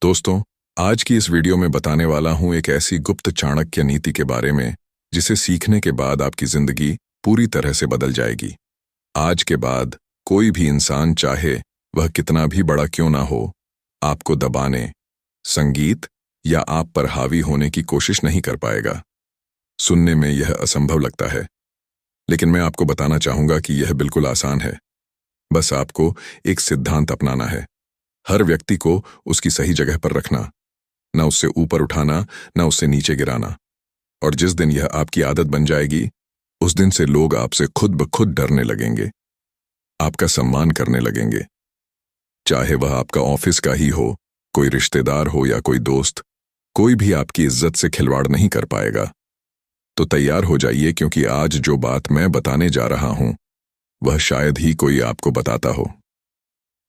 दोस्तों, आज की इस वीडियो में बताने वाला हूं एक ऐसी गुप्त चाणक्य नीति के बारे में जिसे सीखने के बाद आपकी जिंदगी पूरी तरह से बदल जाएगी। आज के बाद कोई भी इंसान, चाहे वह कितना भी बड़ा क्यों ना हो, आपको दबाने, संगीत या आप पर हावी होने की कोशिश नहीं कर पाएगा। सुनने में यह असंभव लगता है, लेकिन मैं आपको बताना चाहूंगा कि यह बिल्कुल आसान है। बस आपको एक सिद्धांत अपनाना है। हर व्यक्ति को उसकी सही जगह पर रखना, न उससे ऊपर उठाना, न उससे नीचे गिराना। और जिस दिन यह आपकी आदत बन जाएगी, उस दिन से लोग आपसे खुद ब खुद डरने लगेंगे, आपका सम्मान करने लगेंगे। चाहे वह आपका ऑफिस का ही हो, कोई रिश्तेदार हो या कोई दोस्त, कोई भी आपकी इज्जत से खिलवाड़ नहीं कर पाएगा। तो तैयार हो जाइए, क्योंकि आज जो बात मैं बताने जा रहा हूं वह शायद ही कोई आपको बताता हो।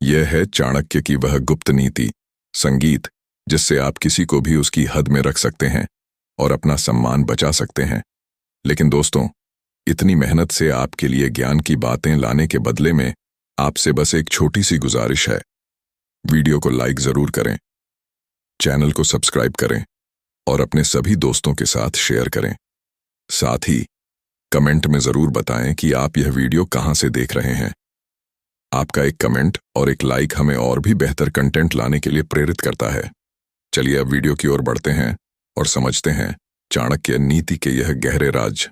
यह है चाणक्य की वह गुप्त नीति, संगीत, जिससे आप किसी को भी उसकी हद में रख सकते हैं और अपना सम्मान बचा सकते हैं। लेकिन दोस्तों, इतनी मेहनत से आपके लिए ज्ञान की बातें लाने के बदले में आपसे बस एक छोटी सी गुजारिश है। वीडियो को लाइक जरूर करें, चैनल को सब्सक्राइब करें और अपने सभी दोस्तों के साथ शेयर करें। साथ ही कमेंट में जरूर बताएं कि आप यह वीडियो कहां से देख रहे हैं। आपका एक कमेंट और एक लाइक हमें और भी बेहतर कंटेंट लाने के लिए प्रेरित करता है। चलिए अब वीडियो की ओर बढ़ते हैं और समझते हैं चाणक्य नीति के यह गहरे राज।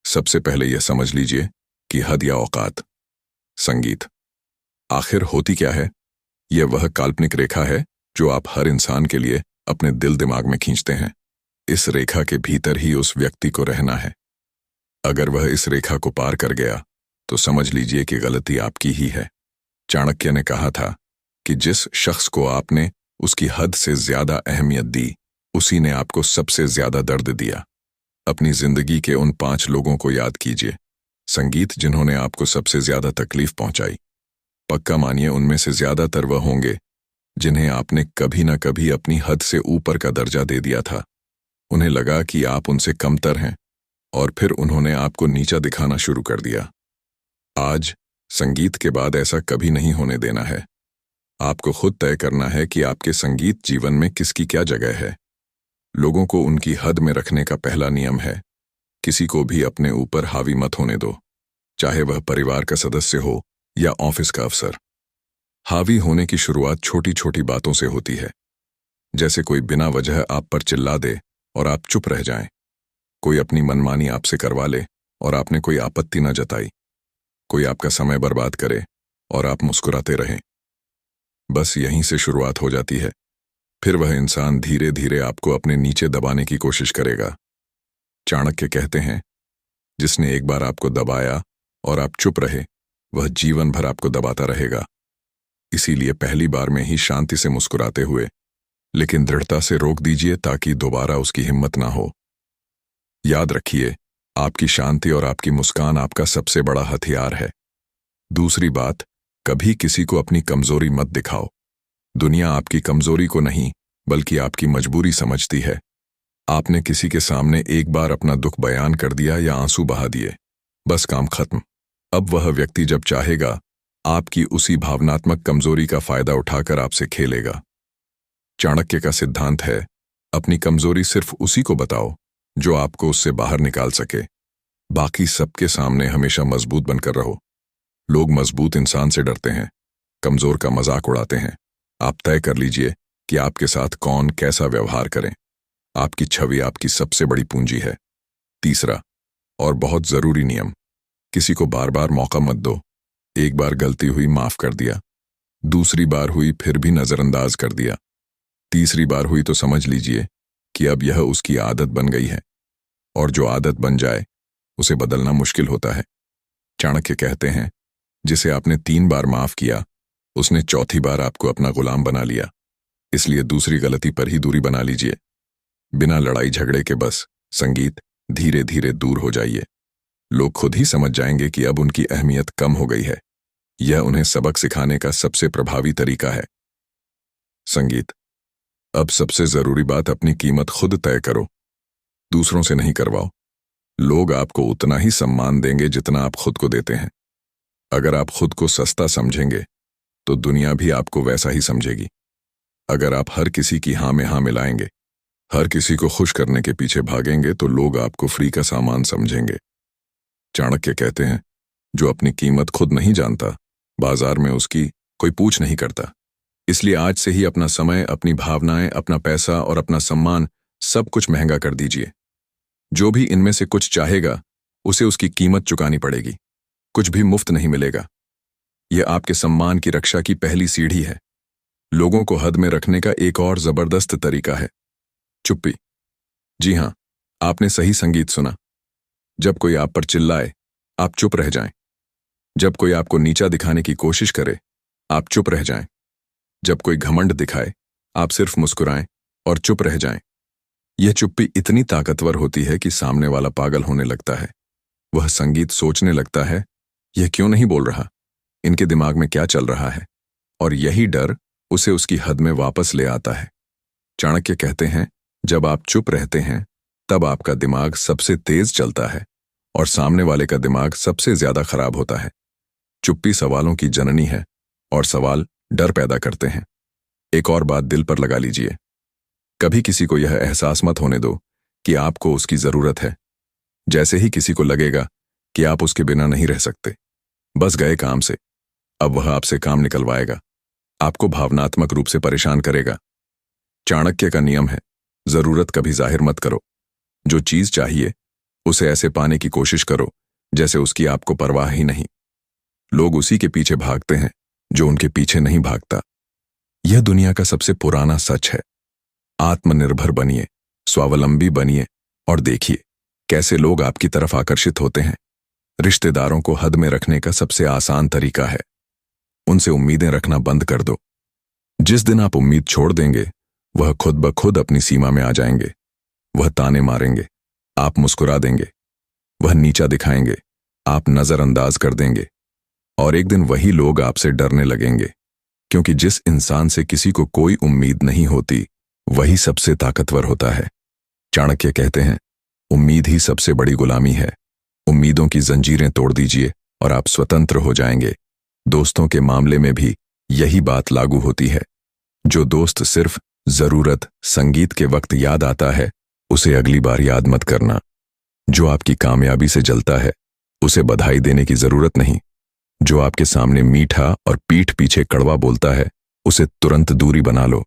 सबसे पहले यह समझ लीजिए कि हद या औकात। संगीत आखिर होती क्या है? यह वह काल्पनिक रेखा है जो आप हर इंसान के लिए अपने दिल दिमाग में खींचते हैं। इस रेखा के भीतर ही उस व्यक्ति को रहना है। अगर वह इस रेखा को पार कर गया तो समझ लीजिए कि गलती आपकी ही है। चाणक्य ने कहा था कि जिस शख्स को आपने उसकी हद से ज्यादा अहमियत दी, उसी ने आपको सबसे ज्यादा दर्द दिया। अपनी जिंदगी के उन 5 लोगों को याद कीजिए, संगीत, जिन्होंने आपको सबसे ज्यादा तकलीफ पहुंचाई। पक्का मानिए उनमें से ज्यादातर वह होंगे जिन्हें आपने कभी न कभी अपनी हद से ऊपर का दर्जा दे दिया था। उन्हें लगा कि आप उनसे कमतर हैं और फिर उन्होंने आपको नीचा दिखाना शुरू कर दिया। आज संगीत के बाद ऐसा कभी नहीं होने देना है। आपको खुद तय करना है कि आपके संगीत जीवन में किसकी क्या जगह है। लोगों को उनकी हद में रखने का पहला नियम है, किसी को भी अपने ऊपर हावी मत होने दो, चाहे वह परिवार का सदस्य हो या ऑफिस का अफसर। हावी होने की शुरुआत छोटी छोटी बातों से होती है, जैसे कोई बिना वजह आप पर चिल्ला दे और आप चुप रह जाएं, कोई अपनी मनमानी आपसे करवा ले और आपने कोई आपत्ति न जताई, कोई आपका समय बर्बाद करे और आप मुस्कुराते रहें। बस यहीं से शुरुआत हो जाती है। फिर वह इंसान धीरे धीरे आपको अपने नीचे दबाने की कोशिश करेगा। चाणक्य कहते हैं, जिसने एक बार आपको दबाया और आप चुप रहे, वह जीवन भर आपको दबाता रहेगा। इसीलिए पहली बार में ही शांति से मुस्कुराते हुए लेकिन दृढ़ता से रोक दीजिए, ताकि दोबारा उसकी हिम्मत ना हो। याद रखिए, आपकी शांति और आपकी मुस्कान आपका सबसे बड़ा हथियार है। दूसरी बात, कभी किसी को अपनी कमजोरी मत दिखाओ। दुनिया आपकी कमजोरी को नहीं, बल्कि आपकी मजबूरी समझती है। आपने किसी के सामने एक बार अपना दुख बयान कर दिया या आंसू बहा दिए, बस काम खत्म। अब वह व्यक्ति जब चाहेगा, आपकी उसी भावनात्मक कमजोरी का फायदा उठाकर आपसे खेलेगा। चाणक्य का सिद्धांत है, अपनी कमजोरी सिर्फ उसी को बताओ जो आपको उससे बाहर निकाल सके। बाकी सबके सामने हमेशा मजबूत बनकर रहो। लोग मजबूत इंसान से डरते हैं, कमजोर का मजाक उड़ाते हैं। आप तय कर लीजिए कि आपके साथ कौन कैसा व्यवहार करें। आपकी छवि आपकी सबसे बड़ी पूंजी है। तीसरा और बहुत जरूरी नियम, किसी को बार बार मौका मत दो। एक बार गलती हुई, माफ कर दिया। दूसरी बार हुई, फिर भी नजरअंदाज कर दिया। तीसरी बार हुई तो समझ लीजिए कि अब यह उसकी आदत बन गई है, और जो आदत बन जाए उसे बदलना मुश्किल होता है। चाणक्य कहते हैं, जिसे आपने 3 बार माफ किया, उसने चौथी बार आपको अपना गुलाम बना लिया। इसलिए दूसरी गलती पर ही दूरी बना लीजिए। बिना लड़ाई झगड़े के बस संगीत, धीरे धीरे दूर हो जाइए। लोग खुद ही समझ जाएंगे कि अब उनकी अहमियत कम हो गई है। यह उन्हें सबक सिखाने का सबसे प्रभावी तरीका है। संगीत, अब सबसे जरूरी बात, अपनी कीमत खुद तय करो, दूसरों से नहीं करवाओ। लोग आपको उतना ही सम्मान देंगे जितना आप खुद को देते हैं। अगर आप खुद को सस्ता समझेंगे तो दुनिया भी आपको वैसा ही समझेगी। अगर आप हर किसी की हाँ में हाँ मिलाएंगे, हर किसी को खुश करने के पीछे भागेंगे तो लोग आपको फ्री का सामान समझेंगे। चाणक्य कहते हैं, जो अपनी कीमत खुद नहीं जानता, बाजार में उसकी कोई पूछ नहीं करता। इसलिए आज से ही अपना समय, अपनी भावनाएं, अपना पैसा और अपना सम्मान सब कुछ महंगा कर दीजिए। जो भी इनमें से कुछ चाहेगा, उसे उसकी कीमत चुकानी पड़ेगी। कुछ भी मुफ्त नहीं मिलेगा। यह आपके सम्मान की रक्षा की पहली सीढ़ी है। लोगों को हद में रखने का एक और जबरदस्त तरीका है चुप्पी। जी हां, आपने सही संगीत सुना। जब कोई आप पर चिल्लाए, आप चुप रह जाएं। जब कोई आपको नीचा दिखाने की कोशिश करे, आप चुप रह जाएं। जब कोई घमंड दिखाए, आप सिर्फ मुस्कुराएं और चुप रह जाएं। यह चुप्पी इतनी ताकतवर होती है कि सामने वाला पागल होने लगता है। वह संगीत सोचने लगता है, यह क्यों नहीं बोल रहा, इनके दिमाग में क्या चल रहा है, और यही डर उसे उसकी हद में वापस ले आता है। चाणक्य कहते हैं, जब आप चुप रहते हैं, तब आपका दिमाग सबसे तेज चलता है और सामने वाले का दिमाग सबसे ज्यादा खराब होता है। चुप्पी सवालों की जननी है और सवाल डर पैदा करते हैं। एक और बात दिल पर लगा लीजिए, कभी किसी को यह एहसास मत होने दो कि आपको उसकी जरूरत है। जैसे ही किसी को लगेगा कि आप उसके बिना नहीं रह सकते, बस गए काम से, अब वह आपसे काम निकलवाएगा, आपको भावनात्मक रूप से परेशान करेगा। चाणक्य का नियम है, जरूरत कभी जाहिर मत करो। जो चीज चाहिए उसे ऐसे पाने की कोशिश करो जैसे उसकी आपको परवाह ही नहीं। लोग उसी के पीछे भागते हैं जो उनके पीछे नहीं भागता। यह दुनिया का सबसे पुराना सच है। आत्मनिर्भर बनिए, स्वावलंबी बनिए और देखिए कैसे लोग आपकी तरफ आकर्षित होते हैं। रिश्तेदारों को हद में रखने का सबसे आसान तरीका है, उनसे उम्मीदें रखना बंद कर दो। जिस दिन आप उम्मीद छोड़ देंगे, वह खुद ब खुद अपनी सीमा में आ जाएंगे। वह ताने मारेंगे, आप मुस्कुरा देंगे। वह नीचा दिखाएंगे, आप नजरअंदाज कर देंगे। और एक दिन वही लोग आपसे डरने लगेंगे, क्योंकि जिस इंसान से किसी को कोई उम्मीद नहीं होती, वही सबसे ताकतवर होता है। चाणक्य कहते हैं, उम्मीद ही सबसे बड़ी गुलामी है। उम्मीदों की जंजीरें तोड़ दीजिए और आप स्वतंत्र हो जाएंगे। दोस्तों के मामले में भी यही बात लागू होती है। जो दोस्त सिर्फ जरूरत, संगीत के वक्त याद आता है, उसे अगली बार याद मत करना। जो आपकी कामयाबी से जलता है, उसे बधाई देने की जरूरत नहीं। जो आपके सामने मीठा और पीठ पीछे कड़वा बोलता है, उसे तुरंत दूरी बना लो।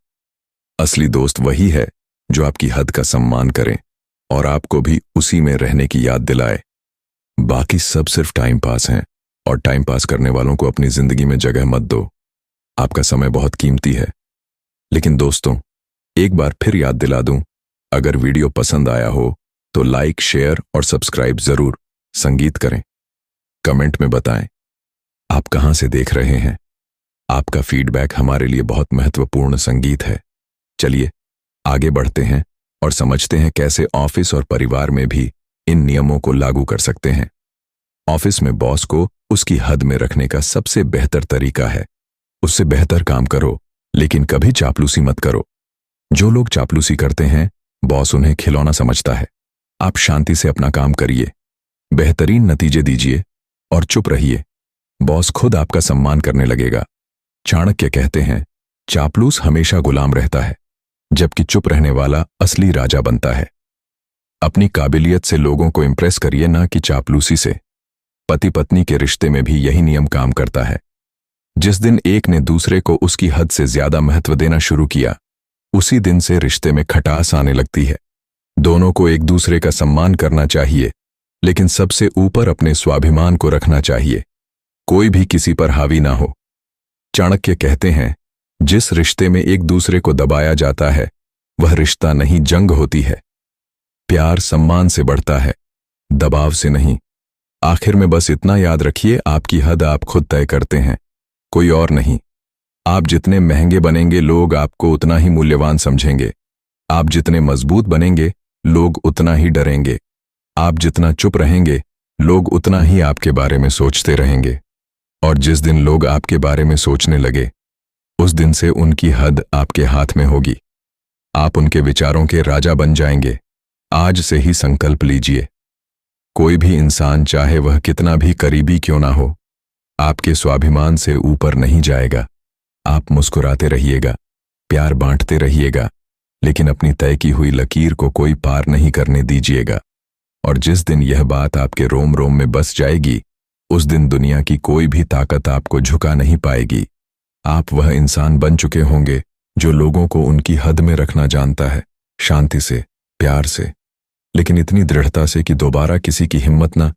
असली दोस्त वही है जो आपकी हद का सम्मान करे और आपको भी उसी में रहने की याद दिलाए। बाकी सब सिर्फ टाइम पास हैं, और टाइम पास करने वालों को अपनी जिंदगी में जगह मत दो। आपका समय बहुत कीमती है। लेकिन दोस्तों, एक बार फिर याद दिला दूं, अगर वीडियो पसंद आया हो तो लाइक, शेयर और सब्सक्राइब जरूर संगीत करें। कमेंट में बताएं आप कहां से देख रहे हैं। आपका फीडबैक हमारे लिए बहुत महत्वपूर्ण संगीत है। चलिए आगे बढ़ते हैं और समझते हैं कैसे ऑफिस और परिवार में भी इन नियमों को लागू कर सकते हैं। ऑफिस में बॉस को उसकी हद में रखने का सबसे बेहतर तरीका है, उससे बेहतर काम करो, लेकिन कभी चापलूसी मत करो। जो लोग चापलूसी करते हैं, बॉस उन्हें खिलौना समझता है। आप शांति से अपना काम करिए, बेहतरीन नतीजे दीजिए और चुप रहिए। बॉस खुद आपका सम्मान करने लगेगा। चाणक्य कहते हैं, चापलूस हमेशा गुलाम रहता है, जबकि चुप रहने वाला असली राजा बनता है। अपनी काबिलियत से लोगों को इंप्रेस करिए, ना कि चापलूसी से। पति पत्नी के रिश्ते में भी यही नियम काम करता है। जिस दिन एक ने दूसरे को उसकी हद से ज्यादा महत्व देना शुरू किया, उसी दिन से रिश्ते में खटास आने लगती है। दोनों को एक दूसरे का सम्मान करना चाहिए, लेकिन सबसे ऊपर अपने स्वाभिमान को रखना चाहिए। कोई भी किसी पर हावी ना हो। चाणक्य कहते हैं, जिस रिश्ते में एक दूसरे को दबाया जाता है, वह रिश्ता नहीं, जंग होती है। प्यार सम्मान से बढ़ता है, दबाव से नहीं। आखिर में बस इतना याद रखिए, आपकी हद आप खुद तय करते हैं, कोई और नहीं। आप जितने महंगे बनेंगे, लोग आपको उतना ही मूल्यवान समझेंगे। आप जितने मजबूत बनेंगे, लोग उतना ही डरेंगे। आप जितना चुप रहेंगे, लोग उतना ही आपके बारे में सोचते रहेंगे। और जिस दिन लोग आपके बारे में सोचने लगे, उस दिन से उनकी हद आपके हाथ में होगी। आप उनके विचारों के राजा बन जाएंगे। आज से ही संकल्प लीजिए, कोई भी इंसान, चाहे वह कितना भी करीबी क्यों ना हो, आपके स्वाभिमान से ऊपर नहीं जाएगा। आप मुस्कुराते रहिएगा, प्यार बांटते रहिएगा, लेकिन अपनी तय की हुई लकीर को कोई पार नहीं करने दीजिएगा। और जिस दिन यह बात आपके रोम रोम में बस जाएगी, उस दिन दुनिया की कोई भी ताकत आपको झुका नहीं पाएगी। आप वह इंसान बन चुके होंगे जो लोगों को उनकी हद में रखना जानता है, शांति से, प्यार से, लेकिन इतनी दृढ़ता से कि दोबारा किसी की हिम्मत न